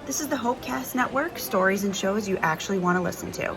This is the Hopecast Network, stories and shows you actually want to listen to.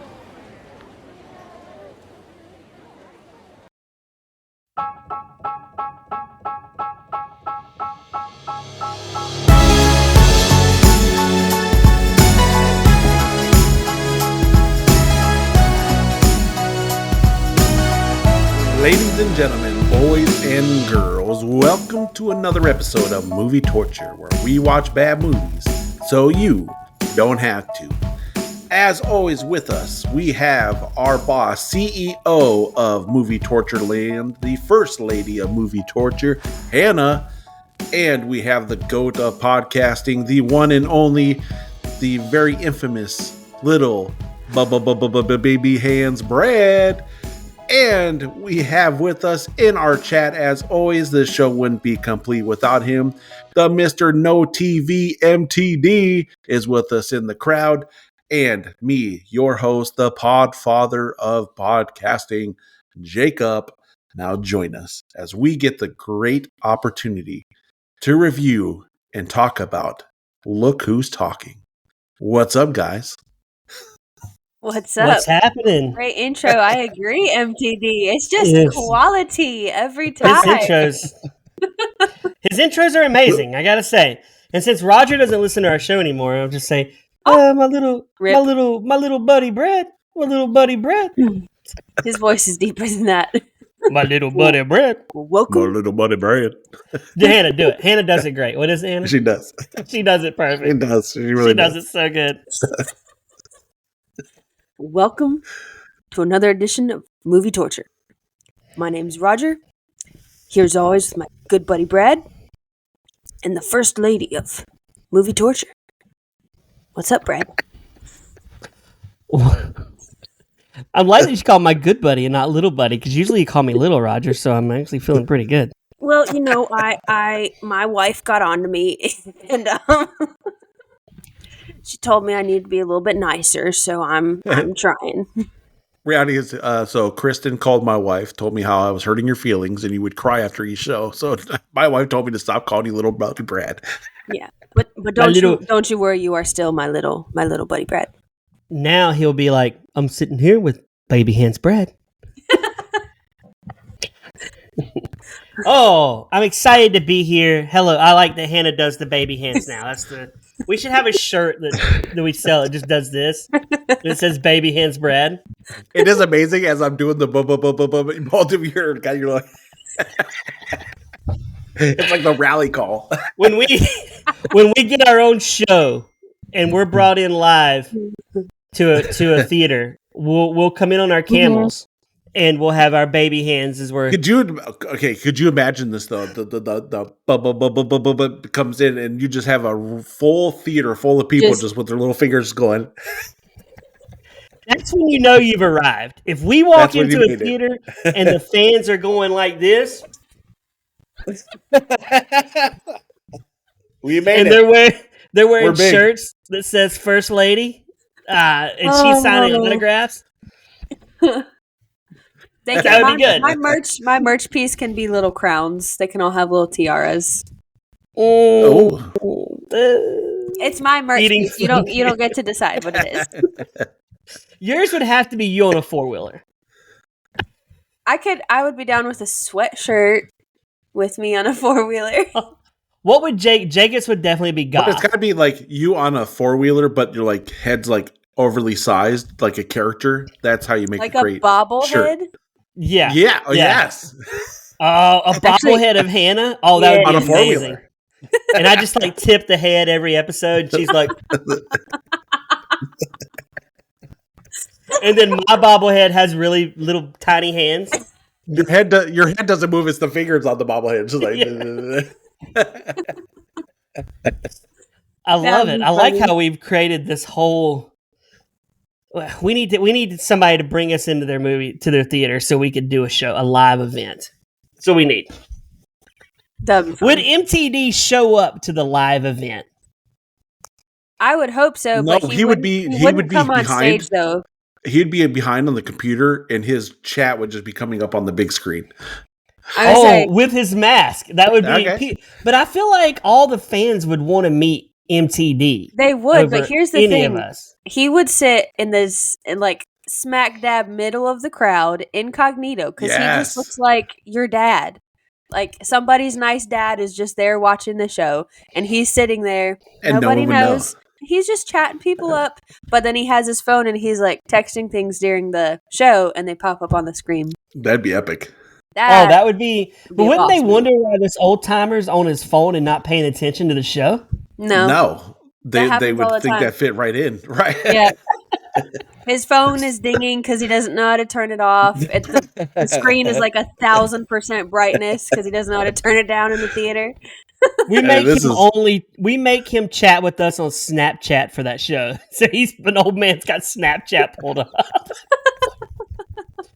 Ladies and gentlemen, boys and girls, welcome to another episode of Movie Torture, where we watch bad movies so you don't have to. As always with us, we have our boss, CEO of Movie Torture Land, the first lady of Movie Torture, Hannah, and we have the GOAT of podcasting, the one and only, the very infamous little baby hands, Brad. And we have with us in our chat, as always, the show wouldn't be complete without him. The Mr. No TV MTD is with us in the crowd. And me, your host, the podfather of podcasting, Jacob. Now join us as we get the great opportunity to review and talk about Look Who's Talking. What's up, guys? What's up? What's happening? Great intro. I agree, MTD. It's just quality every time. His intros are amazing, I gotta say. And since Roger doesn't listen to our show anymore, I'll just say, my little buddy Brad. My little buddy Brad. His voice is deeper than that. My little buddy Brad. Welcome. My little buddy Brad. Hannah, do it. Hannah does it great. What is it, Hannah? She does. She does it perfect. She does. She really does it so good. Welcome to another edition of Movie Torture. My name's Roger. Here's always my good buddy Brad and the first lady of Movie Torture. What's up, Brad? I'm like that you call my good buddy and not little buddy, because usually you call me little Roger, so I'm actually feeling pretty good. Well, you know, my wife got on to me and she told me I need to be a little bit nicer, so I'm trying. Reality is, so Kristen called my wife, told me how I was hurting your feelings, and you would cry after each show. So my wife told me to stop calling you little buddy Brad. Yeah, but don't you worry, you are still my little buddy Brad. Now he'll be like, I'm sitting here with baby hands Brad. Oh, I'm excited to be here. Hello, I like that Hannah does the baby hands now. We should have a shirt that we sell. It just does this. It says baby hands Brad. It is amazing as I'm doing the both of you're like it's like the rally call. When we get our own show and we're brought in live to a theater, we'll come in on our camels. And we'll have our baby hands as we're. Could you imagine this though? The comes in and you just have a full theater full of people just with their little fingers going. That's when you know you've arrived. If we walk into a theater and the fans are going like this, we made and it. They're wearing shirts that says First Lady, and she's signing autographs. That would be good. My merch piece can be little crowns. They can all have little tiaras. Oh. It's my merch piece. You don't get to decide what it is. Yours would have to be you on a 4-wheeler. I would be down with a sweatshirt with me on a 4-wheeler. What would Jacobs would definitely be goth. But it's gotta be like you on a 4-wheeler, but your like head's like overly sized, like a character. That's how you make like a great bobblehead. Shirt. Yeah. Yeah. Oh, yes. A bobblehead of Hannah. Oh, that would be amazing. And I just like tip the head every episode. She's like, and then my bobblehead has really little tiny hands. Your head doesn't move. It's the fingers on the bobblehead. It's just like. I love it. I like how we've created this whole. We need somebody to bring us into their theater so we could do a live event. So we need. Would MTD show up to the live event? I would hope so. No, but he would be come on behind. Stage, though. He'd be behind on the computer, and his chat would just be coming up on the big screen. With his mask, that would be. Okay. But I feel like all the fans would want to meet MTD. They would, but here's the any thing. of us. He would sit in like smack dab middle of the crowd, incognito, because he just looks like your dad. Like somebody's nice dad is just there watching the show, and he's sitting there. And nobody no one would knows. He's just chatting people up, but then he has his phone and he's like texting things during the show, and they pop up on the screen. That'd be epic. That would be. But wouldn't they awesome. wonder why this old timer's on his phone and not paying attention to the show? No. They would think time. that fit right in, right? Yeah. His phone is dinging because he doesn't know how to turn it off. The screen is like 1,000% brightness because he doesn't know how to turn it down in the theater. We make him chat with us on Snapchat for that show. So he's an old man's got Snapchat pulled up.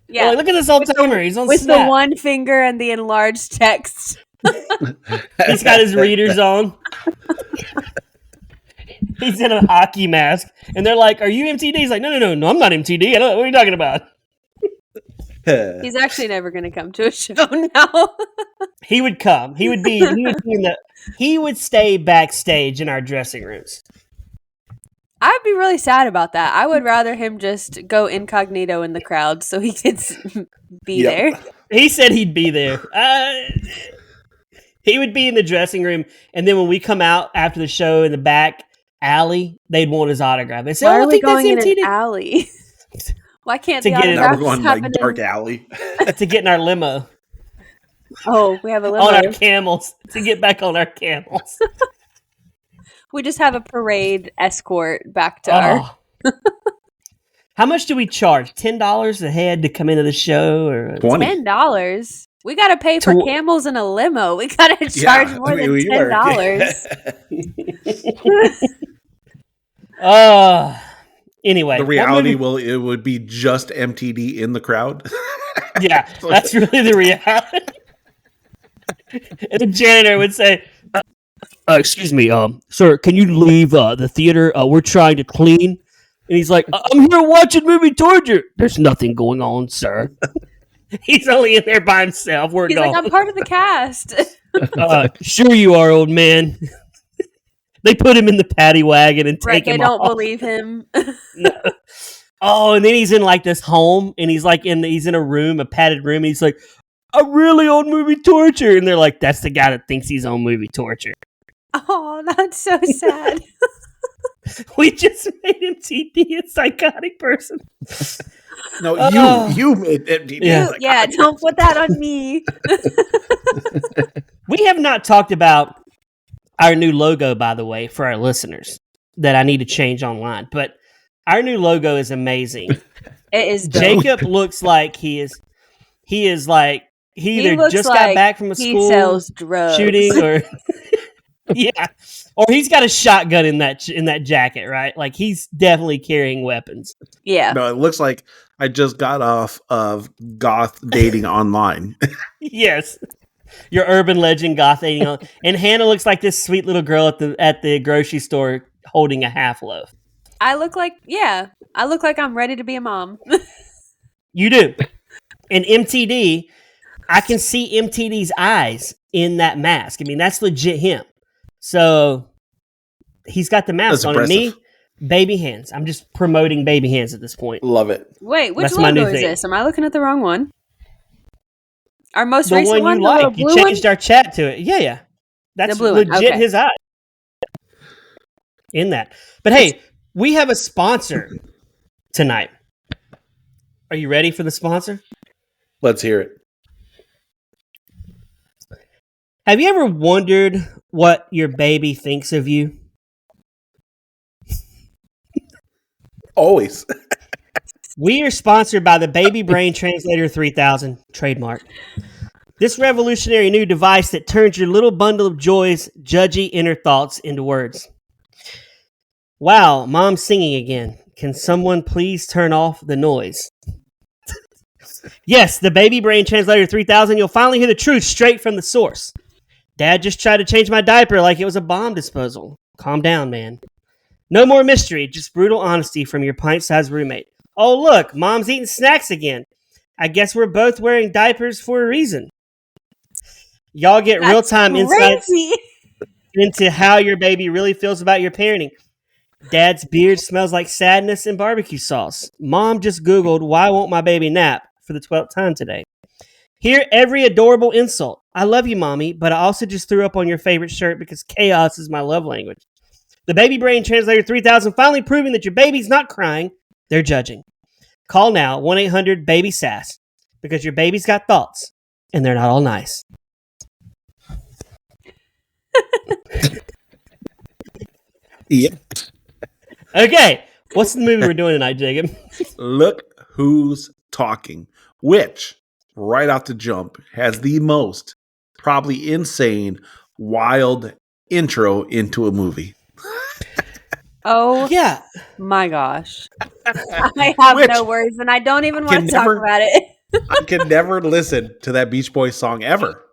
Yeah, like, look at this old timer. He's on with Snap. the one finger and the enlarged text. He's got his readers on. He's in a hockey mask, and they're like, "Are you MTD?" He's like, "No, I'm not MTD. I don't know what are you talking about." He's actually never going to come to a show now. He would come. He would stay backstage in our dressing rooms. I'd be really sad about that. I would rather him just go incognito in the crowd so he could be there. He said he'd be there. He would be in the dressing room, and then when we come out after the show in the back alley, they'd want his autograph. They say, "Why are we going in an alley? Why can't the autographs happen like dark alley to get in our limo?" Oh, we have a limo on our camels to get back on our camels. We just have a parade escort back to our. How much do we charge? $10 a head to come into the show, or $10? We got to pay for camels in a limo. We got to charge more than $10. Anyway, the reality it would be just MTD in the crowd. Yeah, that's really the reality. And the janitor would say, "Excuse me, sir, can you leave the theater? We're trying to clean." And he's like, "I'm here watching movie torture." "There's nothing going on, sir." He's only in there by himself. He's like, "I'm part of the cast." "Sure you are, old man." They put him in the paddy wagon and take him off. They don't believe him. No. Oh, and then he's in like this home, and he's in a room, a padded room, and he's like, "I'm really on movie torture." And they're like, "That's the guy that thinks he's on movie torture." Oh, that's so sad. We just made MTD a psychotic person. No, you made MTD a psychotic Yeah, don't put that on me. We have not talked about our new logo, by the way, for our listeners that I need to change online. But our new logo is amazing. It is dope. Jacob looks like he either just got back from a school sells drugs. shooting or yeah, or he's got a shotgun in that jacket, right? Like he's definitely carrying weapons. Yeah. No, it looks like I just got off of goth dating online. Yes. Your urban legend goth dating on, and Hannah looks like this sweet little girl at the grocery store holding a half loaf. I look like I'm ready to be a mom. You do. And MTD, I can see MTD's eyes in that mask. I mean, that's legit him. So he's got the mask on. Me, baby hands. I'm just promoting baby hands at this point. Love it. Wait, which logo is this? Am I looking at the wrong one? Our most recent one? You like. You changed our chat to it. Yeah. That's legit his eye. In that. But hey, we have a sponsor tonight. Are you ready for the sponsor? Let's hear it. Have you ever wondered what your baby thinks of you? Always. We are sponsored by the Baby Brain Translator 3000 trademark. This revolutionary new device that turns your little bundle of joy's judgy inner thoughts into words. Wow, mom's singing again. Can someone please turn off the noise? Yes, the Baby Brain Translator 3000. You'll finally hear the truth straight from the source. Dad just tried to change my diaper like it was a bomb disposal. Calm down, man. No more mystery, just brutal honesty from your pint-sized roommate. Oh, look, mom's eating snacks again. I guess we're both wearing diapers for a reason. Y'all get real-time insights. into how your baby really feels about your parenting. Dad's beard smells like sadness and barbecue sauce. Mom just Googled, why won't my baby nap for the 12th time today? Hear every adorable insult. I love you, Mommy, but I also just threw up on your favorite shirt because chaos is my love language. The Baby Brain Translator 3000 finally proving that your baby's not crying. They're judging. Call now, 1-800-BABY-SASS, because your baby's got thoughts, and they're not all nice. Yeah. Okay, what's the movie we're doing tonight, Jacob? Look Who's Talking, which, right off the jump, has the most probably insane, wild intro into a movie. Oh, Yeah. my gosh. I have no words, and I don't even want to talk about it. I can never listen to that Beach Boys song ever.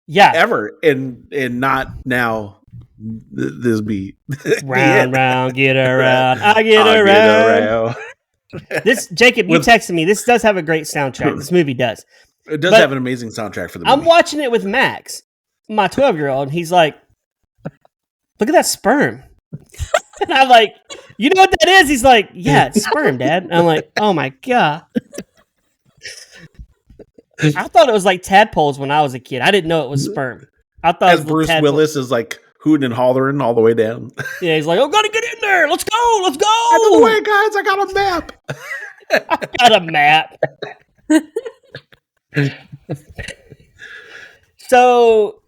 Yeah. Ever. And not now. This be round, round, get around. I get around. This, Jacob, you texted me. This does have a great soundtrack. This movie does. It does have an amazing soundtrack for the movie. I'm watching it with Max, my 12-year-old, and he's like, look at that sperm. And I'm like, you know what that is? He's like, yeah, it's sperm, Dad. And I'm like, oh my God. I thought it was like tadpoles when I was a kid. I didn't know it was sperm. I thought as Bruce Willis is like hooting and hollering all the way down. Yeah, he's like, "Oh, gotta get in there. Let's go. Let's go. Out of the way, guys. I got a map. I got a map." So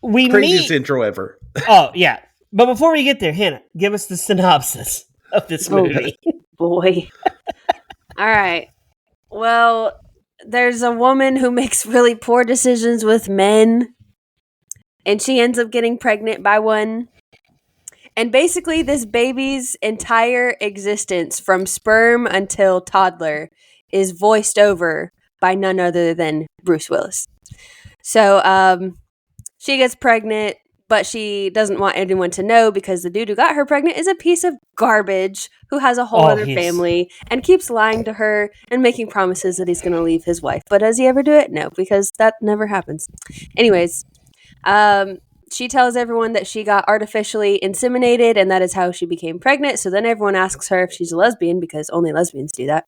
we craziest intro ever. Oh yeah, but before we get there, Hannah, give us the synopsis of this movie. Boy. All right. Well, there's a woman who makes really poor decisions with men, and she ends up getting pregnant by one. And basically, this baby's entire existence from sperm until toddler is voiced over by none other than Bruce Willis. So she gets pregnant, but she doesn't want anyone to know because the dude who got her pregnant is a piece of garbage who has a whole other family and keeps lying to her and making promises that he's going to leave his wife. But does he ever do it? No, because that never happens. Anyways, she tells everyone that she got artificially inseminated and that is how she became pregnant. So then everyone asks her if she's a lesbian because only lesbians do that.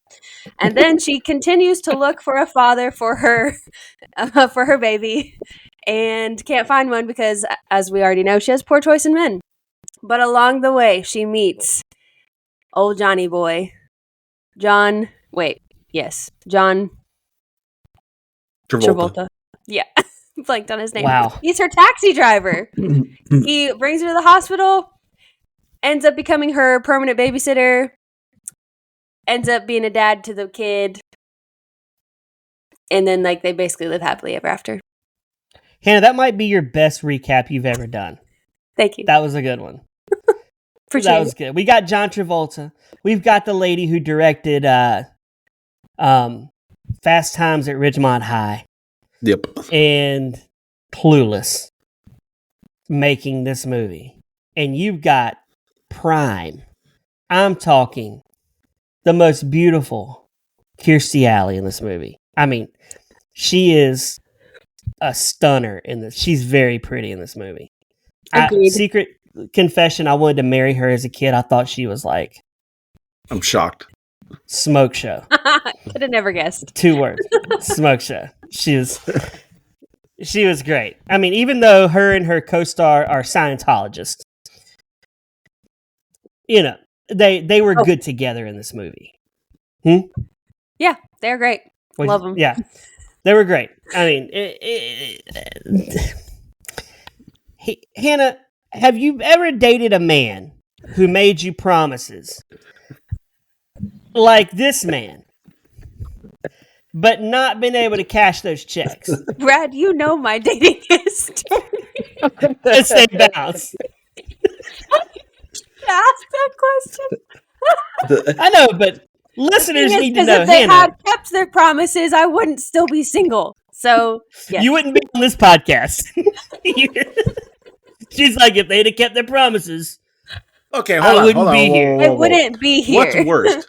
And then she continues to look for a father for her baby and can't find one because, as we already know, she has poor choice in men. But along the way, she meets old Johnny boy, John Travolta. Yeah. Blanked on his name. Wow. He's her taxi driver. He brings her to the hospital, ends up becoming her permanent babysitter, ends up being a dad to the kid, and then they basically live happily ever after. Hannah, that might be your best recap you've ever done. Thank you. That was a good one. Appreciate that was good. We got John Travolta. We've got the lady who directed Fast Times at Ridgemont High. Yep. And Clueless making this movie. And you've got Prime. I'm talking the most beautiful Kirstie Alley in this movie. I mean, she is a stunner in this. She's very pretty in this movie. Secret confession, I wanted to marry her as a kid. I thought she was like... I'm shocked. Smoke show. Could have never guessed. 2 words. Smoke show. She was great. I mean, even though her and her co-star are Scientologists, you know, they were good together in this movie. Yeah, they're great. Love them. Yeah, they were great. I mean, Hannah, have you ever dated a man who made you promises like this man, but not been able to cash those checks? Brad, you know my dating history. Stay balanced. Ask that question. I know, but listeners need to know. If they had kept their promises, I wouldn't still be single. So yes. You wouldn't be on this podcast. She's like, if they'd have kept their promises, okay, I wouldn't be here. I wouldn't be here.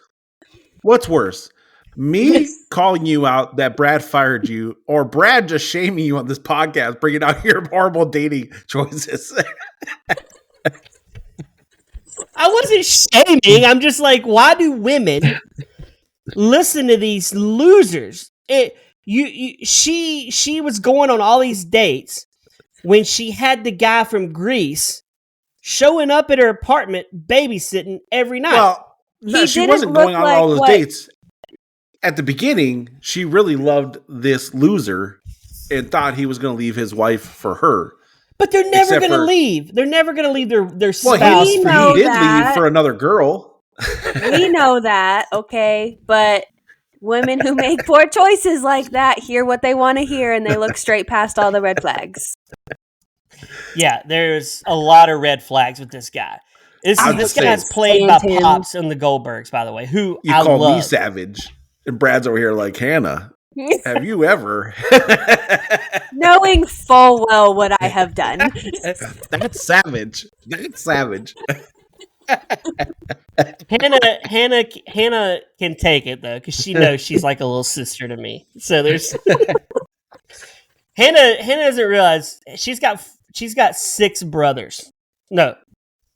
What's worse? Me calling you out that Brad fired you, or Brad just shaming you on this podcast, bringing out your horrible dating choices. I wasn't shaming. I'm just like, why do women listen to these losers? She was going on all these dates when she had the guy from Greece showing up at her apartment babysitting every night. Well, no, she wasn't going on all those dates. At the beginning, she really loved this loser and thought he was going to leave his wife for her. But they're never going to leave. They're never going to leave their spouse. Well, he did leave for another girl. We know that, okay? But women who make poor choices like that hear what they want to hear, and they look straight past all the red flags. Yeah, there's a lot of red flags with this guy. This guy's played by Pops and the Goldbergs, by the way, who you I call love. me savage. And Brad's over here like, Hannah, have you ever? Knowing full well what I have done. That's savage. That's savage. Hannah can take it, though, because she knows she's like a little sister to me. So there's... Hannah doesn't realize she's got 6 brothers. No.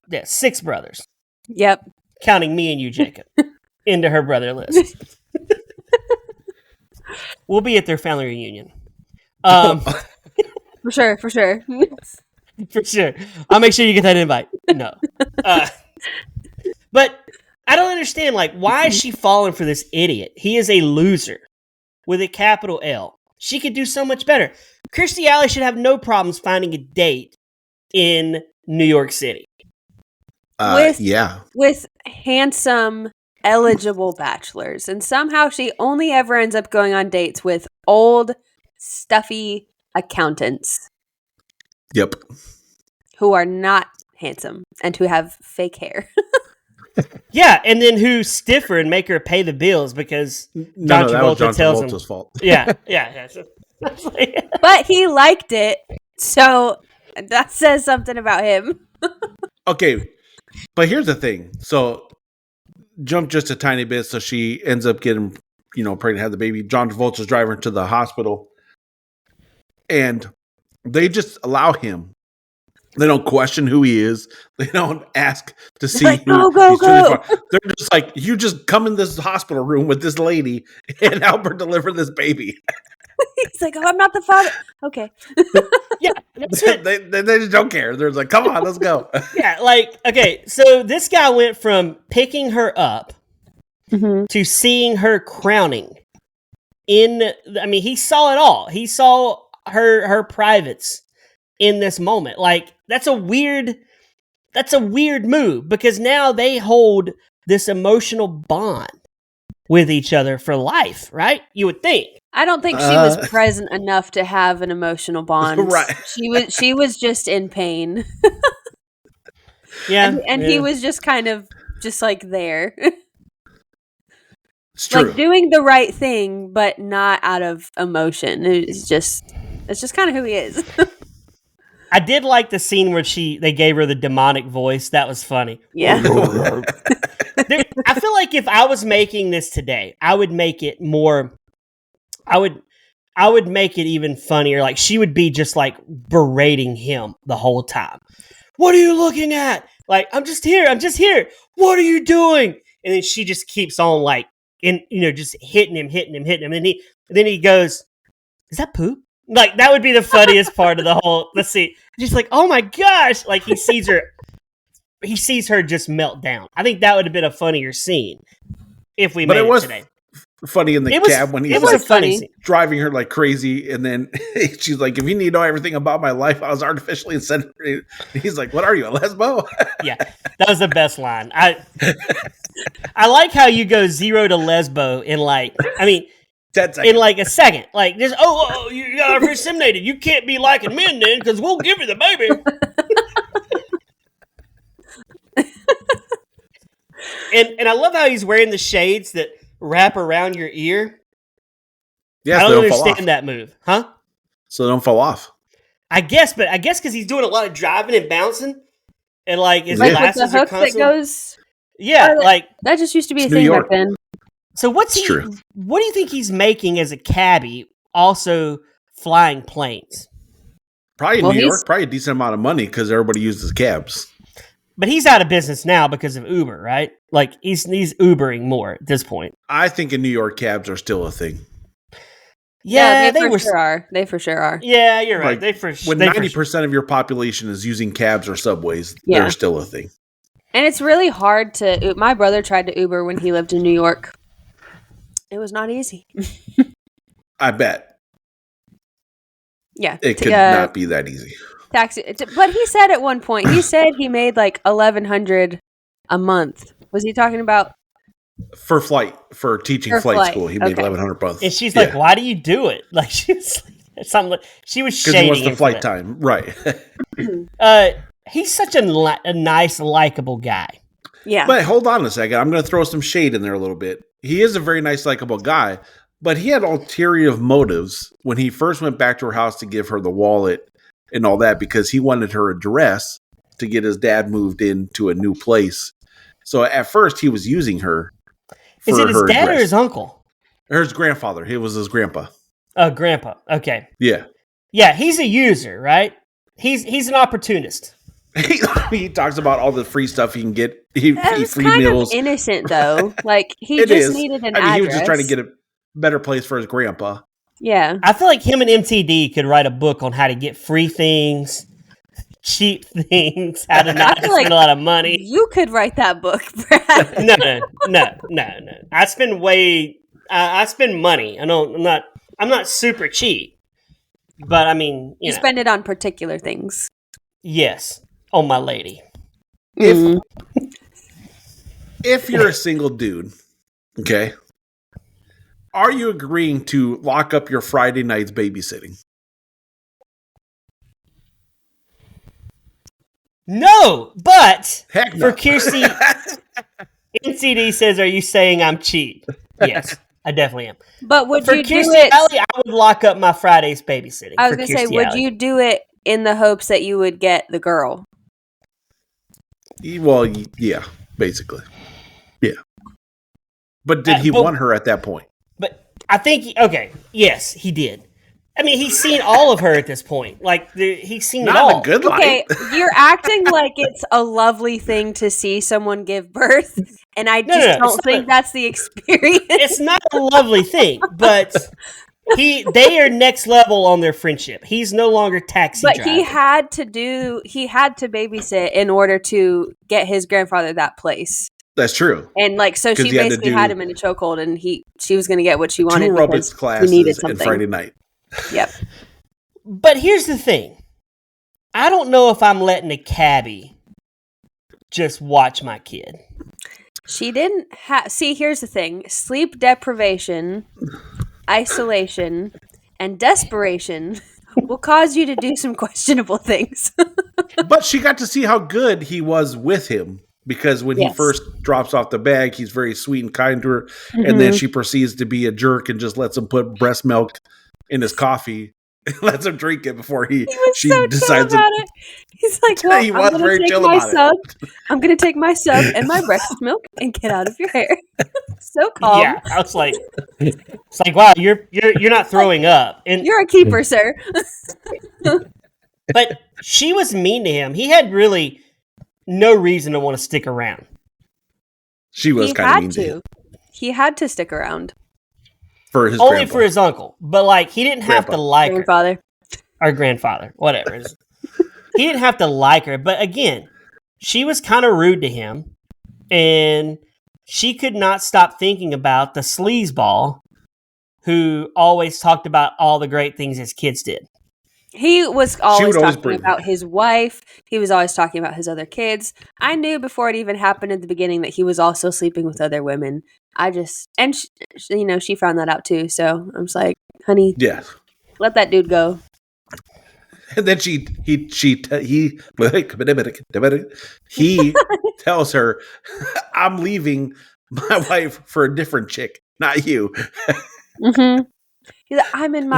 Yeah, 6 brothers. Yep. Counting me and you, Jacob, into her brother list. We'll be at their family reunion. For sure. For sure. I'll make sure you get that invite. No. But I don't understand, like, why is she falling for this idiot? He is a loser with a capital L. She could do so much better. Kirstie Alley should have no problems finding a date in New York City. With handsome, eligible bachelors. And somehow she only ever ends up going on dates with old, stuffy accountants. Yep. Who are not handsome and who have fake hair. Yeah, and then who's stiffer and make her pay the bills because John Travolta tells him. Fault. Yeah. But he liked it, so that says something about him. Okay, but here's the thing. So, jump just a tiny bit. So she ends up getting, pregnant, had the baby. John Travolta's driving her to the hospital, and they just allow him. They don't question who he is. They don't ask to see like, who. Go. They're just like, you just come in this hospital room with this lady and help her deliver this baby. He's like, I'm not the father. Okay. Yeah. They just don't care. They're like, come on, let's go. Yeah, okay, so this guy went from picking her up to seeing her crowning. He saw it all. He saw her privates in this moment. Like, that's a weird move because now they hold this emotional bond with each other for life, right? You would think. I don't think she was present enough to have an emotional bond. Right. She was just in pain. Yeah. And he was just kind of just like there. It's true. Like doing the right thing, but not out of emotion. It's just kind of who he is. I did like the scene where they gave her the demonic voice. That was funny. Yeah. I feel like if I was making this today, I would make it more. I would make it even funnier. Like she would be just like berating him the whole time. What are you looking at? Like, I'm just here. What are you doing? And then she just keeps on like, just hitting him. And then he goes, is that poop? Like, that would be the funniest part of the whole, let's see. Just like, oh my gosh. Like he sees her just melt down. I think that would have been a funnier scene if we made it today. Funny in the cab when he was funny driving her like crazy, and then she's like, if you need to know everything about my life, I was artificially inseminated. He's like, what are you, a lesbo? Yeah, that was the best line. I like how you go 0 to lesbo in like, 10 seconds. In like a second. Like this, you got inseminated. You can't be liking men then because we'll give you the baby. And I love how he's wearing the shades that wrap around your ear. Yes, I don't understand that move, huh? So they don't fall off. I guess because he's doing a lot of driving and bouncing, and like his glasses with the hook are constantly. That goes. Yeah, like that just used to be a New thing York. back then. So what do you think he's making as a cabbie? Also flying planes. Probably in New York, probably a decent amount of money because everybody uses cabs. But he's out of business now because of Uber, right? Like he's Ubering more at this point. I think in New York, cabs are still a thing. Yeah, they for sure are. They for sure are. Yeah, you're right. Like, when 90% of your population is using cabs or subways, they're still a thing. And it's really hard to. My brother tried to Uber when he lived in New York. It was not easy. I bet. Yeah, it could not be that easy. Taxi, but he said at one point, he said he made like $1,100 a month. Was he talking about for teaching flight school? He made $1,100 a month. And she's like, "Why do you do it?" Like she was shading he wants the flight time, right? He's such a nice, likable guy. Yeah, but hold on a second. I'm going to throw some shade in there a little bit. He is a very nice, likable guy, but he had ulterior motives when he first went back to her house to give her the wallet and all that because he wanted her address to get his dad moved into a new place. So at first he was using her. Is it his dad or his uncle? Or his grandfather. He was his grandpa. Grandpa. Okay. Yeah. Yeah, he's a user, right? He's an opportunist. He talks about all the free stuff he can get. That's free kind meals. Of innocent though. Like he just needed an address. He was just trying to get a better place for his grandpa. Yeah. I feel like him and MTD could write a book on how to get free things, cheap things, how to not spend a lot of money. You could write that book, Brad. No. I spend money. I'm not super cheap. But I mean, you know. Spend it on particular things. Yes. Oh, my lady. If you're a single dude, okay, are you agreeing to lock up your Friday nights babysitting? No, but Heck no. For Kirstie, NCD says, "Are you saying I'm cheap?" Yes, I definitely am. But would for you Kirstie do it? Alley, I would lock up my Fridays babysitting. I was going to say, would you do it in the hopes that you would get the girl? Well, yeah, basically. Yeah. But did he want her at that point? But I think, yes, he did. I mean, he's seen all of her at this point. Like, he's seen it all. Not a good light. Okay, you're acting like it's a lovely thing to see someone give birth, and I just don't think that's the experience. It's not a lovely thing, but they are next level on their friendship. He's no longer taxi driver. But he had to babysit in order to get his grandfather that place. That's true. And so she basically had him in a chokehold, and she was going to get what she wanted. 2 aerobics classes he needed something. and Friday night. Yep. But here's the thing. I don't know if I'm letting a cabbie just watch my kid. She didn't have... See, here's the thing. Sleep deprivation, isolation, and desperation will cause you to do some questionable things. But she got to see how good he was with him. Because when he first drops off the bag, he's very sweet and kind to her. Mm-hmm. And then she proceeds to be a jerk and just lets him put breast milk in his coffee and lets him drink it before she decides about it. He's like, well, I'm going to take my sub and my breast milk and get out of your hair. So calm. Yeah, I was like, it's like, wow, you're not throwing up. And you're a keeper, sir. But she was mean to him. He had really no reason to want to stick around. She was kind of mean to him. He had to stick around. For his Only for his uncle. But he didn't have to like her. Or grandfather. Whatever. He didn't have to like her. But again, she was kind of rude to him. And she could not stop thinking about the sleazeball who always talked about all the great things his kids did. He was always talking about his wife. He was always talking about his other kids. I knew before it even happened at the beginning that he was also sleeping with other women. She found that out too. So I'm just like, honey, let that dude go. And then he tells her, I'm leaving my wife for a different chick, not you. Mm-hmm. He's like, I'm in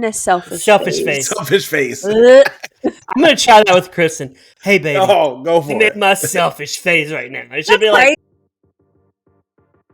a selfish face. Selfish face. I'm going to try that with Kristen. Hey, baby. Oh, go for it. My selfish face right now. It should be like,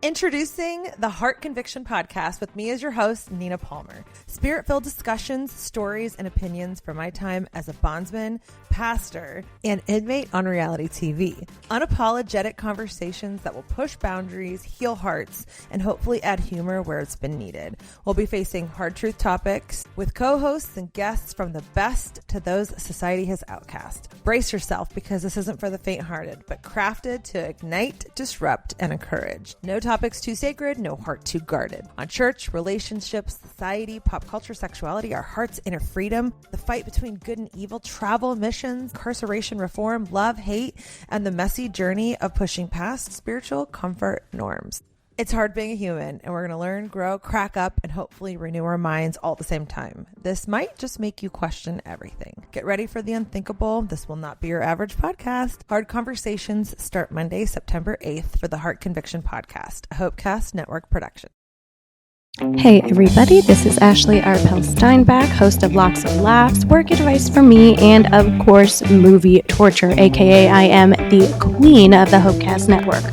Introducing the Heart Conviction Podcast with me as your host, Nina Palmer. Spirit-filled discussions, stories, and opinions from my time as a bondsman, pastor, and inmate on reality TV. Unapologetic conversations that will push boundaries, heal hearts, and hopefully add humor where it's been needed. We'll be facing hard truth topics with co-hosts and guests from the best to those society has outcast. Brace yourself because this isn't for the faint-hearted, but crafted to ignite, disrupt, and encourage. No topics too sacred, no heart too guarded. On church, relationships, society, pop culture, sexuality, our heart's inner freedom, the fight between good and evil, travel, missions, incarceration, reform, love, hate, and the messy journey of pushing past spiritual comfort norms. It's hard being a human, and we're going to learn, grow, crack up, and hopefully renew our minds all at the same time. This might just make you question everything. Get ready for the unthinkable. This will not be your average podcast. Hard Conversations start Monday, September 8th for the Heart Conviction Podcast, a Hopecast Network production. Hey everybody, this is Ashley Arpel Steinbach, host of Locks of Laughs, work advice for me, and of course, movie torture, aka I am the queen of the Hopecast Network,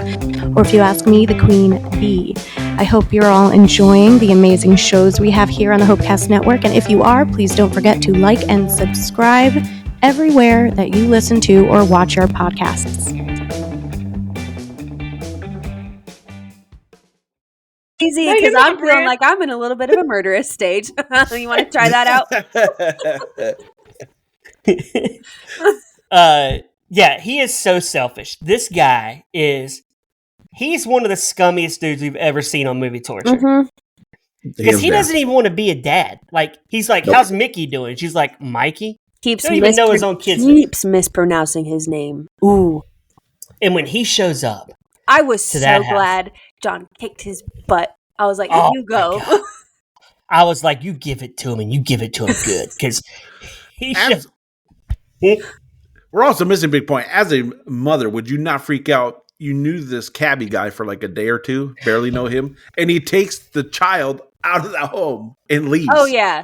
or if you ask me, the queen bee. I hope you're all enjoying the amazing shows we have here on the Hopecast Network, and if you are, please don't forget to like and subscribe everywhere that you listen to or watch our podcasts. Easy, because I'm feeling like I'm in a little bit of a murderous stage. You want to try that out? Yeah, he is so selfish. This guy he's one of the scummiest dudes we've ever seen on movie torture. Mm-hmm. Because he doesn't even want to be a dad. Like, he's like, Nope. How's Mickey doing? She's like, Mikey? Keeps Don't even know his own kids. Keeps mispronouncing his name. Ooh. And when he shows up, I was so that house. glad John kicked his butt. I was like, Oh you go. my God. I was like, you give it to him, and you give it to him good. Because We're also missing a big point. As a mother, would you not freak out? You knew this cabbie guy for like a day or two, barely know him, and he takes the child out of the home and leaves. Oh, yeah.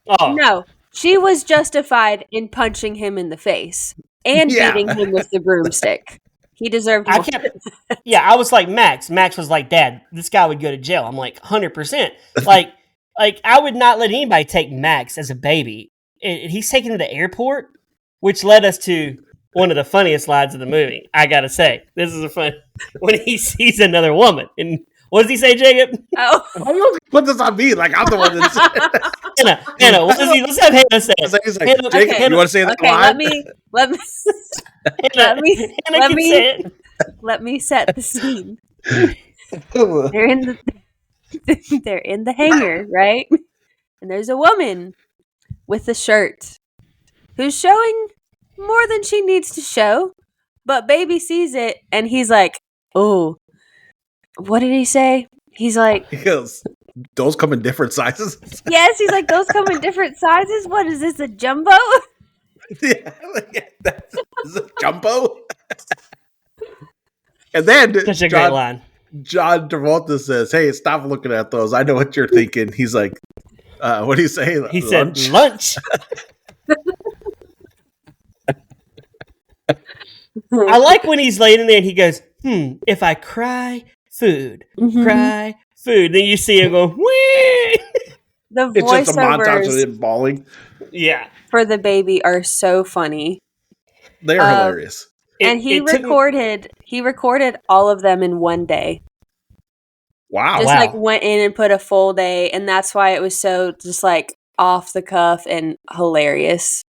Oh. No, she was justified in punching him in the face and beating him with the broomstick. He deserved more. I was like, Max. Max was like, Dad, this guy would go to jail. I'm like, 100%. Like I would not let anybody take Max as a baby. He's taken to the airport, which led us to one of the funniest lines of the movie. I gotta say, this is a fun when he sees another woman. And what does he say, Jacob? Oh, what does that mean? Like, I'm the one that said Hannah, what does he? Let's have Hannah say. He's like, Jacob, you want to say that line? Let me set the scene. They're in the hangar, right? And there's a woman with a shirt who's showing more than she needs to show, but baby sees it and he's like, oh, what did he say? He's like, He goes, those come in different sizes. yes, he's like, those come in different sizes. What is this, a jumbo? Yeah, is it jumbo? And then Such a great line. John Travolta says, "Hey, stop looking at those. I know what you're thinking." He's like, "What do you say?" He said, "Lunch." I like when he's laying in there and he goes, if I cry, food, cry, food. Then you see him go, whee! The It's just a montage of voiceovers him bawling. Yeah. for the baby are so funny. They are hilarious. And he recorded all of them in one day. Wow. Just like went in and put a full day, and that's why it was so just like off the cuff and hilarious.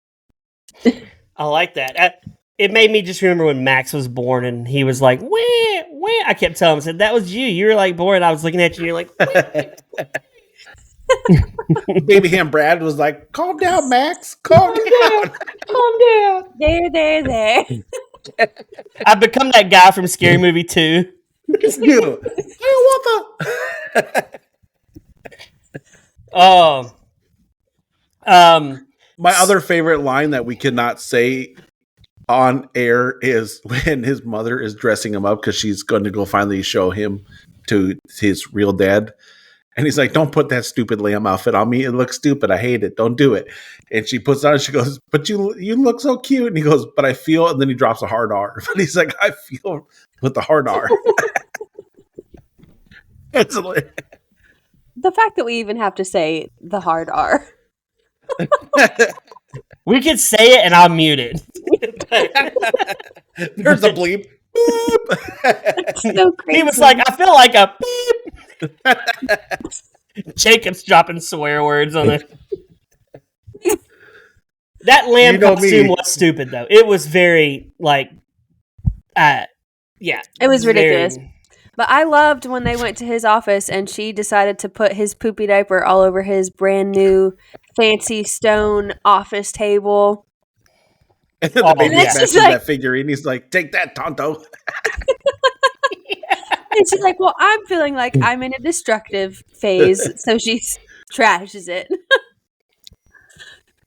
I like that. It made me just remember when Max was born and he was like, wah, wah. I kept telling him, I said, that was you. You were like born. I was looking at you and you're like, Baby Ham Brad was like, calm down, Max. Calm down. Calm down. There. I've become that guy from Scary Movie 2. It's you. I want the... My other favorite line that we cannot say on air is when his mother is dressing him up because she's going to go finally show him to his real dad. And he's like, don't put that stupid lamb outfit on me. It looks stupid. I hate it. Don't do it. And she puts it on and she goes, but you look so cute. And he goes, but I feel, and then he drops a hard R. But he's like, I feel with the hard R. The fact that we even have to say the hard R. We could say it and I'll mute it. There's a bleep. So crazy. He was like, I feel like a beep. Jacob's dropping swear words on it. That lamb costume was stupid, though. It was very, yeah. It was ridiculous. But I loved when they went to his office and she decided to put his poopy diaper all over his brand new fancy stone office table. And then the baby smashes that figurine. He's like, take that, Tonto. And she's like, well, I'm feeling like I'm in a destructive phase. So she trashes it.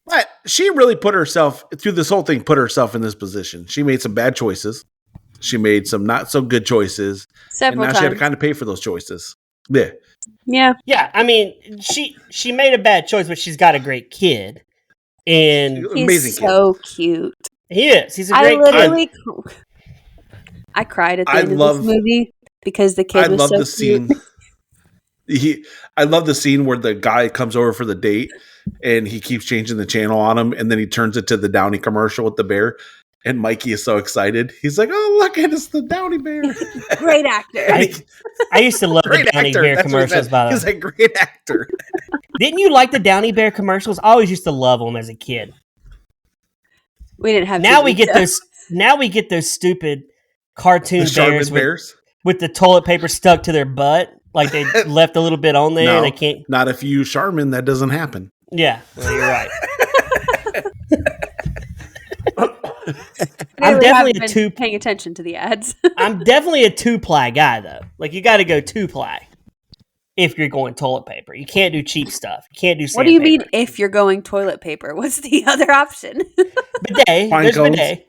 But she really put herself, through this whole thing, put herself in this position. She made some bad choices. She made some not so good choices. Several times. She had to kind of pay for those choices. Yeah. Yeah. Yeah, I mean, she made a bad choice, but she's got a great kid. And he's so cute. He is. He's a great kid. I cried at the end of this movie because the kid was so cute. Scene. I love the scene where the guy comes over for the date and he keeps changing the channel on him, and then he turns it to the Downy commercial with the bear. And Mikey is so excited. He's like, "Oh, look, it's the Downy bear." Great actor. I used to love the Downy bear commercials. By the way, he's a great actor. Didn't you like the Downy bear commercials? I always used to love them as a kid. We didn't have. Now we get those. Now we get those stupid cartoon bears with the toilet paper stuck to their butt, like they left a little bit on there. No, they can't. Not if you use Charmin. That doesn't happen. Yeah, well, you're right. I'm definitely paying attention to the ads. I'm definitely a 2-ply guy, though. Like, you got to go 2-ply if you're going toilet paper. You can't do cheap stuff. You can't do sandpaper. What do you mean if you're going toilet paper? What's the other option? Bidet. There's cones. bidet.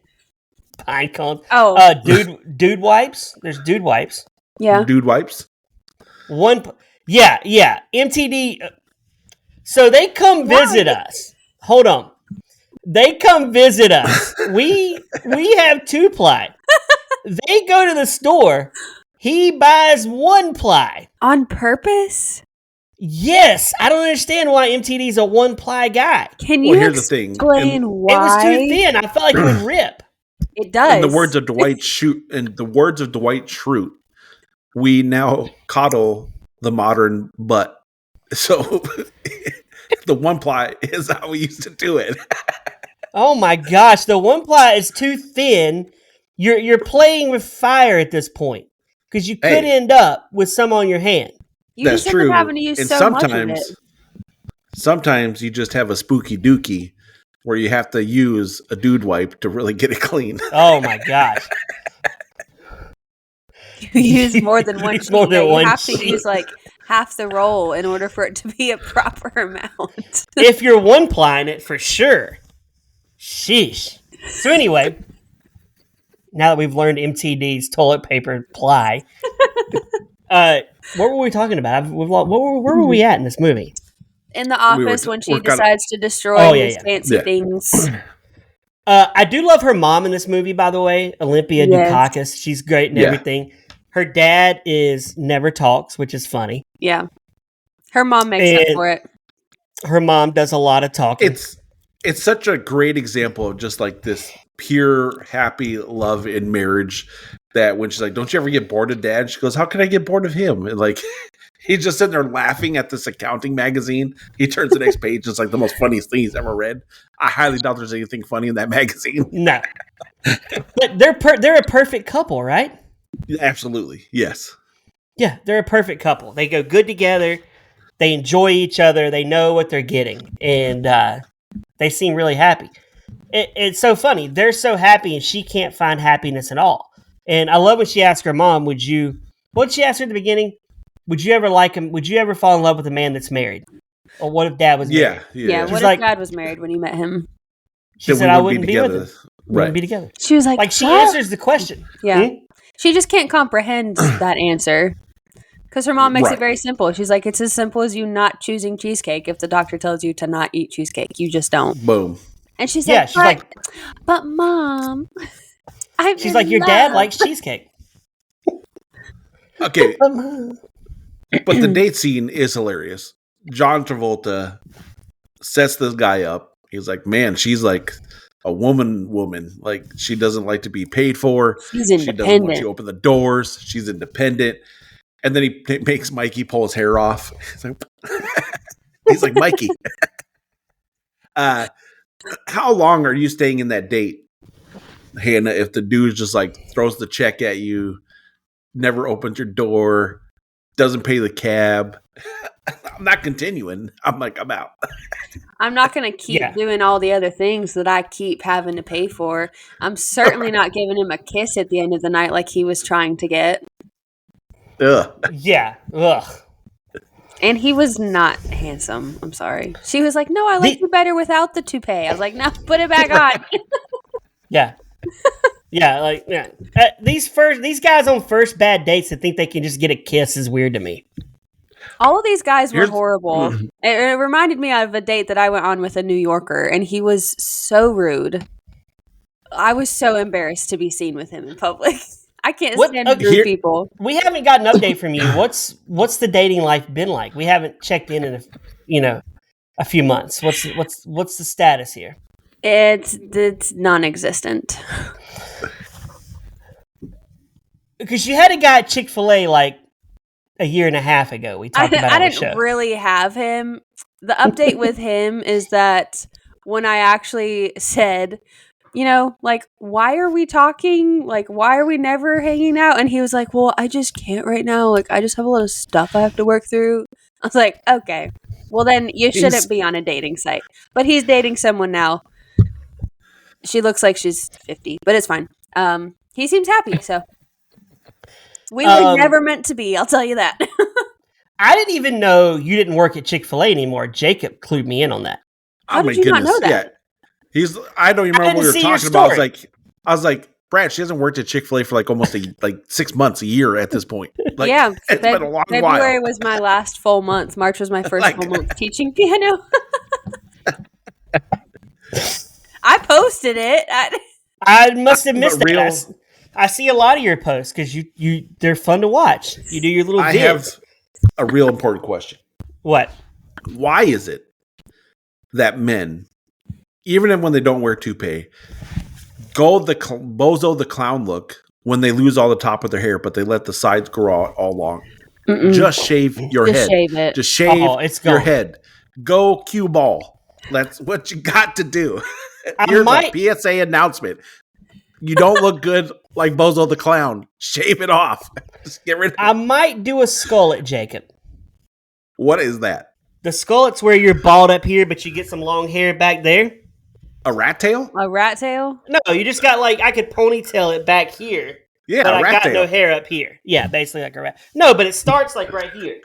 Pine cones. Oh. Dude wipes. There's dude wipes. Yeah. Dude wipes. Yeah. MTD. So they come visit us. Hold on. They come visit us. We have 2-ply. They go to the store. He buys 1-ply. On purpose? Yes. I don't understand why MTD's a 1-ply guy. Can you explain why? It was too thin. I felt like it would rip. It does. In the words of Dwight Schrute, we now coddle the modern butt. So the 1-ply is how we used to do it. Oh my gosh, the 1-ply is too thin. You're playing with fire at this point because you could end up with some on your hand. That's true. Having to use and so much of it. Sometimes you just have a spooky dookie where you have to use a dude wipe to really get it clean. Oh my gosh. You use more than one sheet. You have to use like half the roll in order for it to be a proper amount. If you're 1-plying it, for sure. Sheesh. So anyway, now that we've learned MTD's toilet paper ply, what were we talking about? Where were we at in this movie? In the office when she decides to destroy his fancy things. I do love her mom in this movie, by the way, Olympia Dukakis. She's great and everything. Her dad never talks, which is funny. Yeah. Her mom makes up for it. Her mom does a lot of talking. It's such a great example of just like this pure, happy love in marriage that when she's like, don't you ever get bored of dad? She goes, how can I get bored of him? And like, he's just sitting there laughing at this accounting magazine. He turns the next page. It's like the most funniest thing he's ever read. I highly doubt there's anything funny in that magazine. No. But they're a perfect couple, right? Absolutely. Yes. Yeah, they're a perfect couple. They go good together. They enjoy each other. They know what they're getting. And they seem really happy. It's so funny. They're so happy and she can't find happiness at all. And I love when she asked her mom, what did she ask her at the beginning? Would you ever like him? Would you ever fall in love with a man that's married? Or what if dad was married? Yeah, what if dad was married when you met him? She said, I wouldn't be with him. Wouldn't be together. She was like, she answers the question. Yeah. She just can't comprehend that answer. Because her mom makes it very simple. She's like, it's as simple as you not choosing cheesecake. If the doctor tells you to not eat cheesecake, you just don't. Boom. And she's like, but mom, she's like, your dad likes cheesecake. Okay. But the date scene is hilarious. John Travolta sets this guy up. He's like, man, she's like a woman. Like, she doesn't like to be paid for. She's She doesn't want independent. you to open the doors. She's independent. And then he makes Mikey pull his hair off. He's like, Mikey. How long are you staying in that date, Hannah, if the dude just like throws the check at you, never opens your door, doesn't pay the cab? I'm not continuing. I'm like, I'm out. I'm not going to keep doing all the other things that I keep having to pay for. I'm certainly not giving him a kiss at the end of the night like he was trying to get. Ugh. Yeah. Ugh. And he was not handsome. I'm sorry. She was like, no, I like you better without the toupee. I was like, no, put it back on. Yeah. Yeah. These guys on first bad dates that think they can just get a kiss is weird to me. All of these guys were horrible. It reminded me of a date that I went on with a New Yorker, and he was so rude. I was so embarrassed to be seen with him in public. I can't stand rude people. We haven't got an update from you. What's the dating life been like? We haven't checked in a few months. What's the status here? It's non-existent. Because you had a guy at Chick-fil-A like a year and a half ago. We talked about it on the show. I didn't really have him. The update with him is that when I actually said, like, why are we talking? Like, why are we never hanging out? And he was like, well, I just can't right now. Like, I just have a lot of stuff I have to work through. I was like, okay, well then you shouldn't be on a dating site. But he's dating someone now. She looks like she's 50, but it's fine. He seems happy, so we were never meant to be. I'll tell you that. I didn't even know you didn't work at Chick-fil-A anymore. Jacob clued me in on that. How did you not know that? Yeah. I don't even remember what we were talking about. I was like, Brad, she hasn't worked at Chick-fil-A for like almost 6 months, a year at this point. Like, yeah, it's been a long while. February was my last full month. March was my first full month teaching piano. I posted it. I must have missed that. I see a lot of your posts because they're fun to watch. You do your little vids. I have a real important question. What? Why is it that men, even when they don't wear toupee, go the bozo the clown look when they lose all the top of their hair, but they let the sides grow out all long? Just shave your head. Shave it. Just shave your head. Go cue ball. That's what you got to do. Here's a PSA announcement. You don't look good like Bozo the Clown. Shave it off. Just get rid of it. I might do a skullet, Jacob. What is that? The skullet's where you're bald up here, but you get some long hair back there. A rat tail? A rat tail? No, you just got I could ponytail it back here. Yeah, but a rat I got tail. no hair up here. Yeah, basically like a rat. No, but it starts right here.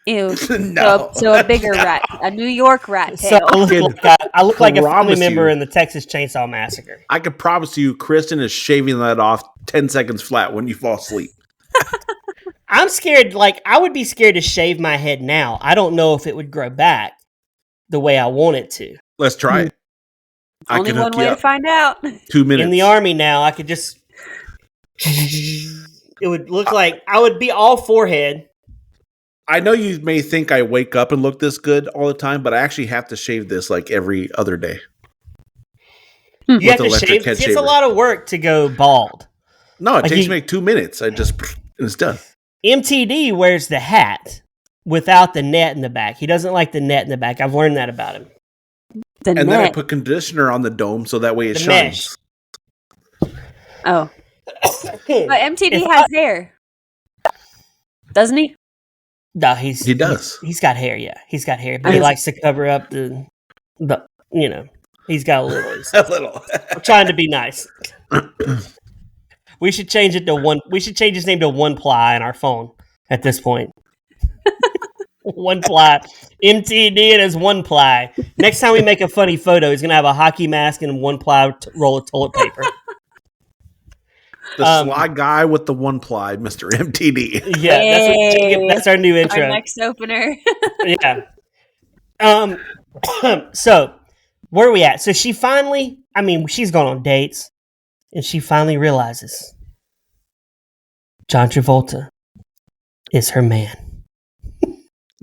Ew. No. So a bigger rat. A New York rat tail. So I look like a family member in the Texas Chainsaw Massacre. I can promise you, Kristen is shaving that off 10 seconds flat when you fall asleep. I'm scared. I would be scared to shave my head now. I don't know if it would grow back the way I want it to. Let's try it. Only one way to find out. 2 minutes. In the Army now, I could just... It would look like I would be all forehead. I know you may think I wake up and look this good all the time, but I actually have to shave this every other day. You have to shave? It's a lot of work to go bald. No, it takes me 2 minutes. It's done. MTD wears the hat without the net in the back. He doesn't like the net in the back. I've learned that about him. Then I put conditioner on the dome so that way it shines. Mesh. Oh. But MTD has hair. Doesn't he? No, he does. He's got hair, yeah. He's got hair, but he likes to cover up the he's got a little. A little. I'm trying to be nice. We should change it to one. We should change his name to One Ply on our phone at this point. One Ply. MTD and his One Ply. Next time we make a funny photo, he's going to have a hockey mask and a One Ply roll of toilet paper. The sly guy with the one ply, Mr. MTD. Yeah, that's our new intro. Our next opener. Yeah. So, where are we at? So she finally, she's gone on dates, and she finally realizes John Travolta is her man.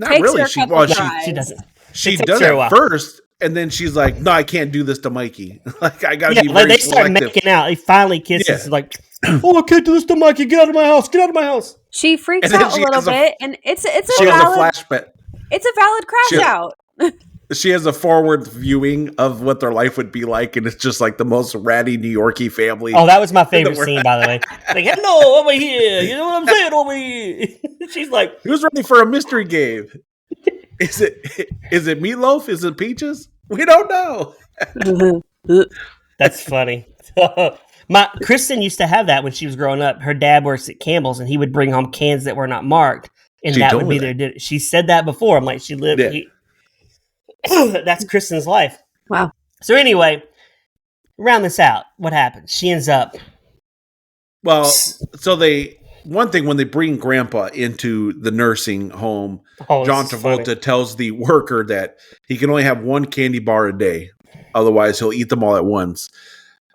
Not Takes really. her a She couple well, tries. She doesn't. she takes does her a it while. first, and then she's like, "No, I can't do this to Mikey. Like I gotta Yeah, be like very they start selective." making out. He finally kisses. Yeah. Like, oh, I can't do this to Mikey. Get out of my house. Get out of my house. She freaks And then out a she little has a- bit, and it's She a has a valid flashback. it's a valid She- crash out. She has a forward viewing of what their life would be like, and it's just like the most ratty New Yorkie family. Oh, that was my favorite We're- scene, by the way. Like, hello, over here. You know what I'm saying? Over here. She's like, Who's ready for a mystery game? Is it Meatloaf? Is it Peaches? We don't know. that's funny. Kristen used to have that when she was growing up. Her dad works at Campbell's, and he would bring home cans that were not marked, and She that told would be me their dinner. She said that before. I'm like, she lived. Yeah. That's Kristen's life. Wow. So anyway, round this out. What happens? She ends up. Well, so one thing when they bring Grandpa into the nursing home, Oh, John this is Travolta funny. tells the worker that he can only have one candy bar a day, otherwise he'll eat them all at once.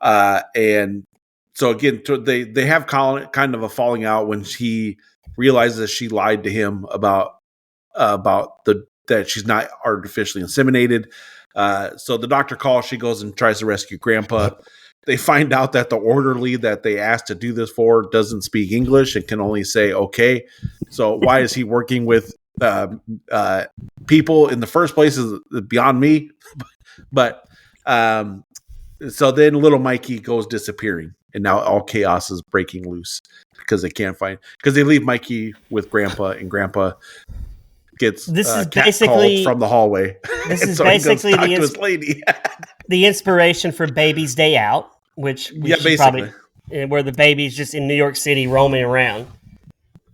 And so again, they have kind of a falling out when he realizes she lied to him about that she's not artificially inseminated. So the doctor calls, she goes and tries to rescue Grandpa. They find out that the orderly that they asked to do this for doesn't speak English and can only say okay. So why is he working with people in the first place is beyond me. But so then little Mikey goes disappearing, and now all chaos is breaking loose because they leave Mikey with Grandpa, and Grandpa gets This is catcalled basically- from the hallway. This And is so he goes basically talk the to his lady. the inspiration for Baby's Day Out, which we Yeah, should basically. where the baby's just in New York City roaming around.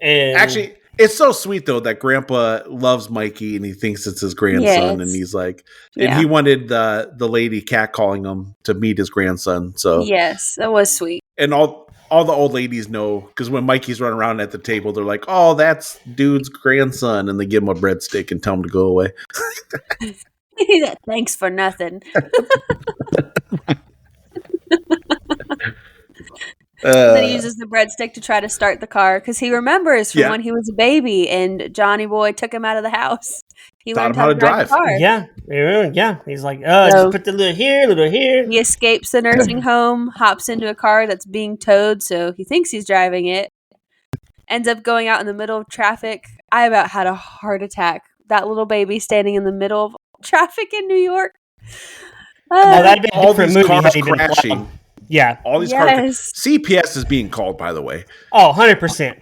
And Actually, it's so sweet though that Grandpa loves Mikey and he thinks it's his grandson, Yes. and he's like, Yeah. and he wanted the lady catcalling him to meet his grandson. So Yes, that was sweet. and all the old ladies know, because when Mikey's running around at the table, they're like, "Oh, that's dude's grandson," and they give him a breadstick and tell him to go away. Thanks for nothing. And then he uses the breadstick to try to start the car because he remembers from Yeah. when he was a baby and Johnny Boy took him out of the house. He Taught learned him how to drive the car. yeah. He's like, So- just put the little here. He escapes the nursing home, hops into a car that's being towed, so he thinks he's driving it. Ends up going out in the middle of traffic. I about had a heart attack. That little baby standing in the middle of traffic in New York. Now that'd be a All different these movie cars had he been crashing. plowed. Yeah. All these Yes. cars. CPS is being called, by the way. Oh, 100%.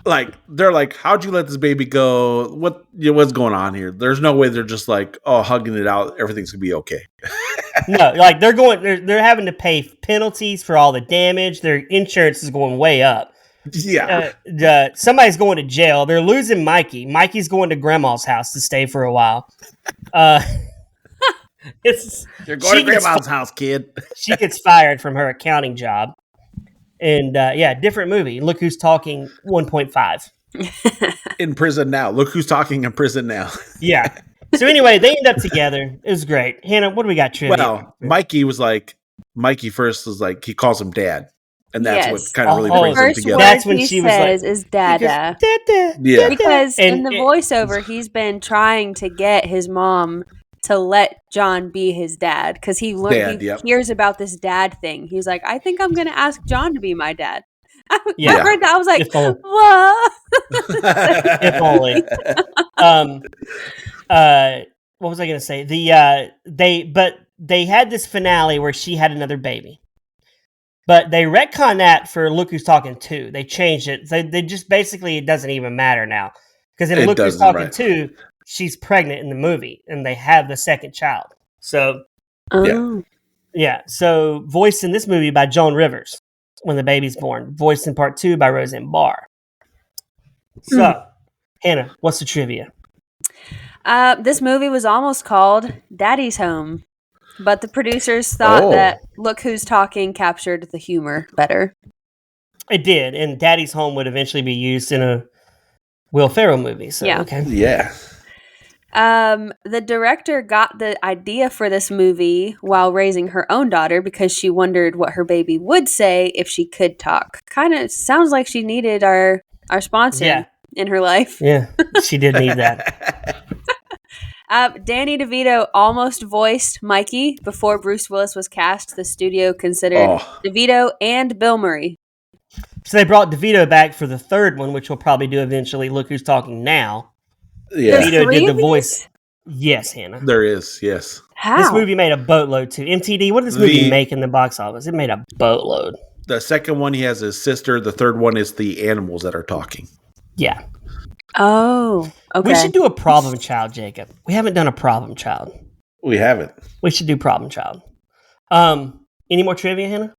Like they're like, "How'd you let this baby go? What's going on here?" There's no way they're just like, "Oh, hugging it out. Everything's gonna be okay." No, like they're having to pay penalties for all the damage. Their insurance is going way up. Yeah. Somebody's going to jail. They're losing Mikey. Mikey's going to Grandma's house to stay for a while. You're going she to gets Grandma's house, kid. She gets fired from her accounting job. And different movie. Look Who's Talking 1.5. In prison now. Look who's talking in prison now. Yeah. So anyway, they end up together. It was great. Hannah, what do we got trivia? Well, Mikey first was like, he calls him dad. And that's Yes. what kind of really Oh, brings them First together. word That's when he she was like- says is Dada. Yeah. Because in And the it- voiceover, he's been trying to get his mom to let John be his dad because he Dad, he yep. hears about this dad thing. He's like, I think I'm going to ask John to be my dad. I Yeah. heard that. I was like, If only. what? If only. What was I going to say? They had this finale where she had another baby. But they retconned that for Look Who's Talking 2. They changed it. They just basically, it doesn't even matter now. Because in It Look Who's doesn't, Talking right. 2, she's pregnant in the movie. And they have the second child. So, Oh. yeah. So, voiced in this movie by Joan Rivers when the baby's born. Voiced in part 2 by Roseanne Barr. So, Hannah, what's the trivia? This movie was almost called Daddy's Home, but the producers thought Oh. that Look Who's Talking captured the humor better. It did. And Daddy's Home would eventually be used in a Will Ferrell movie. So, Yeah. okay. Yeah. The director got the idea for this movie while raising her own daughter because she wondered what her baby would say if she could talk. Kind of sounds like she needed our sponsor Yeah. in her life. Yeah. She did need that. Danny DeVito almost voiced Mikey before Bruce Willis was cast. The studio considered DeVito and Bill Murray. So they brought DeVito back for the third one, which we'll probably do eventually. Look Who's Talking Now. Yeah. DeVito did the voice. Yes, Hannah. There is, yes. How? This movie made a boatload too. MTD, what did this movie make in the box office? It made a boatload. The second one, he has his sister. The third one is the animals that are talking. Yeah. Oh, okay. We should do a problem child, Jacob. We haven't done a problem child. We haven't. We should do problem child. Any more trivia, Hannah?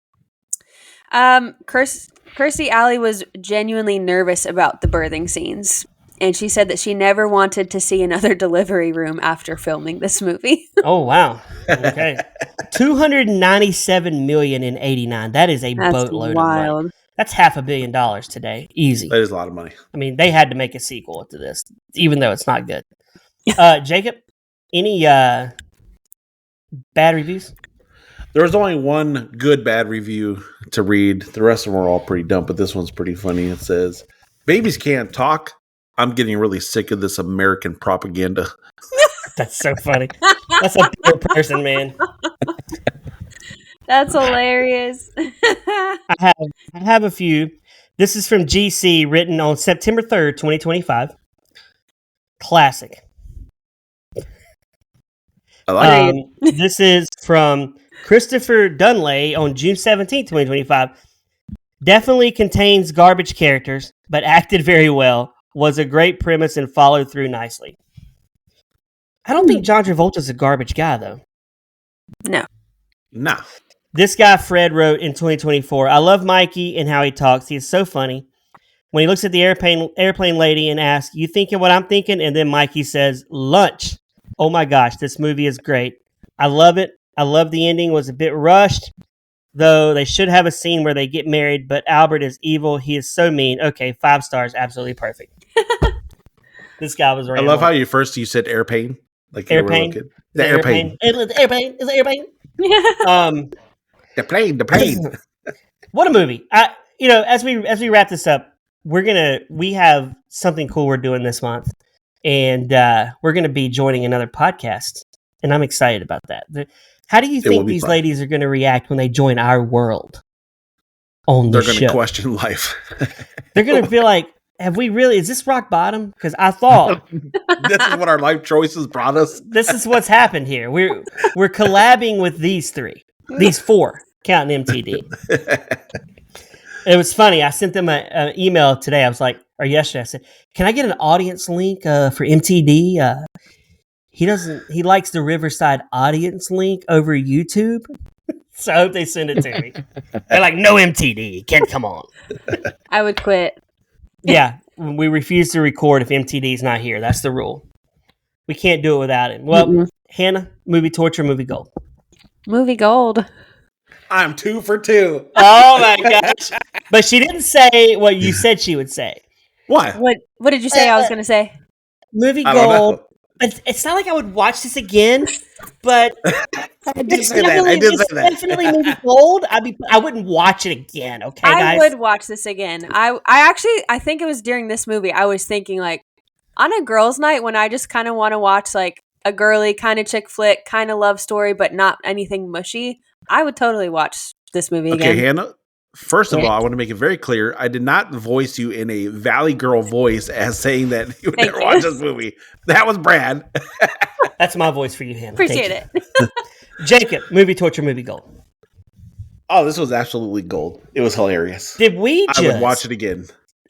Kirstie Alley was genuinely nervous about the birthing scenes. And she said that she never wanted to see another delivery room after filming this movie. Oh, wow. Okay. $297 million in 89. That is a boatload of money. That's $500 million today. Easy. That is a lot of money. I mean, they had to make a sequel to this, even though it's not good. Jacob, any bad reviews? There was only one good bad review to read. The rest of them are all pretty dumb, but this one's pretty funny. It says, "Babies can't talk. I'm getting really sick of this American propaganda." That's so funny. That's a poor person, man. That's hilarious. I have a few. This is from GC, written on September 3rd, 2025. Classic. I like it. This is from Christopher Dunlay on June 17th, 2025. Definitely contains garbage characters, but acted very well. Was a great premise and followed through nicely. I don't think John Travolta's a garbage guy, though. No. Nah. This guy, Fred, wrote in 2024, "I love Mikey and how he talks. He is so funny. When he looks at the airplane lady and asks, 'You thinking what I'm thinking?' And then Mikey says, 'Lunch.' Oh my gosh, this movie is great. I love it. I love the ending. Was a bit rushed, though they should have a scene where they get married, but Albert is evil. He is so mean. Okay, 5 stars. Absolutely perfect." This guy was right. I love how you said airplane. Like airplane. The airplane. The airplane. Is it airplane? The plane. What a movie. As we wrap this up, we have something cool we're doing this month. And we're going to be joining another podcast. And I'm excited about that. How do you think these ladies are going to react when they join our world on the show? They're going to question life. They're going to feel like, is this rock bottom? Because I thought this is what our life choices brought us. This is what's happened here. We're collabing with these 4, counting MTD. It was funny. I sent them an email today. I was like, or yesterday, I said, "Can I get an audience link for MTD?" He likes the Riverside audience link over YouTube. So I hope they send it to me. They're like, "No MTD, can't come on." I would quit. Yeah, we refuse to record if MTD's not here. That's the rule. We can't do it without him. Well, Hannah, movie torture, movie gold. Movie gold. I'm 2 for 2. Oh my gosh! But she didn't say what you said she would say. What? What did you say I was going to say? Movie gold. It's not like I would watch this again, but it's definitely movie gold. I wouldn't watch it again. Okay, guys. I would watch this again. I think it was during this movie I was thinking, like, on a girls' night when I just kind of want to watch like a girly kind of chick flick, kind of love story, but not anything mushy. I would totally watch this movie again. Okay, Hannah. First of all, I want to make it very clear. I did not voice you in a Valley Girl voice as saying that you would never watch this movie. That was Brad. That's my voice for you, Hannah. Appreciate it. Jacob, movie torture, movie gold. Oh, this was absolutely gold. It was hilarious. I would watch it again.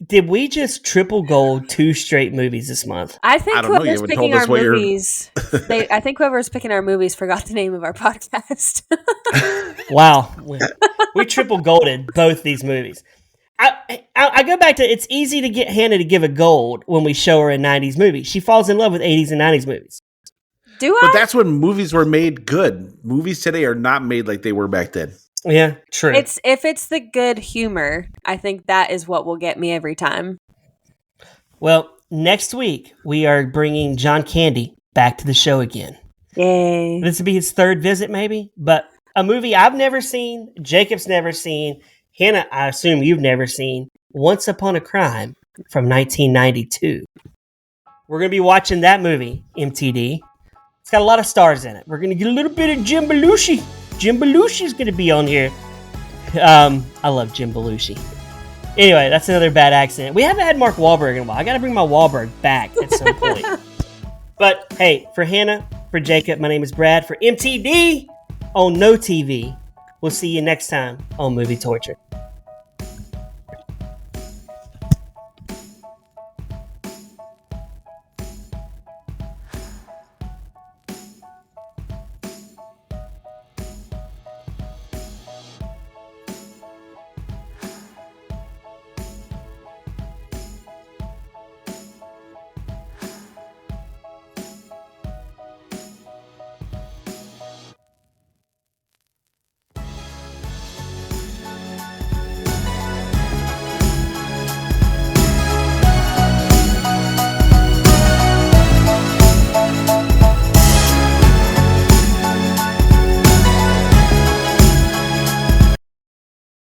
Did we just triple gold 2 straight movies this month? I think whoever's picking our movies, I think whoever's picking our movies forgot the name of our podcast. Wow. We triple golded both these movies. I go back to, it's easy to get Hannah to give a gold when we show her a 90s movie. She falls in love with 80s and 90s movies. Do I? But that's when movies were made good. Movies today are not made like they were back then. Yeah, true. If it's the good humor, I think that is what will get me every time. Well, next week we are bringing John Candy back to the show again. Yay. This will be his 3rd visit, maybe. But a movie I've never seen, Jacob's never seen, Hannah, I assume you've never seen, Once Upon a Crime from 1992. We're going to be watching that movie, MTD. It's got a lot of stars in it. We're going to get a little bit of Jim Belushi. Jim Belushi's going to be on here. I love Jim Belushi. Anyway, that's another bad accent. We haven't had Mark Wahlberg in a while. I got to bring my Wahlberg back at some point. But hey, for Hannah, for Jacob, my name is Brad. For MTD on No TV, we'll see you next time on Movie Torture.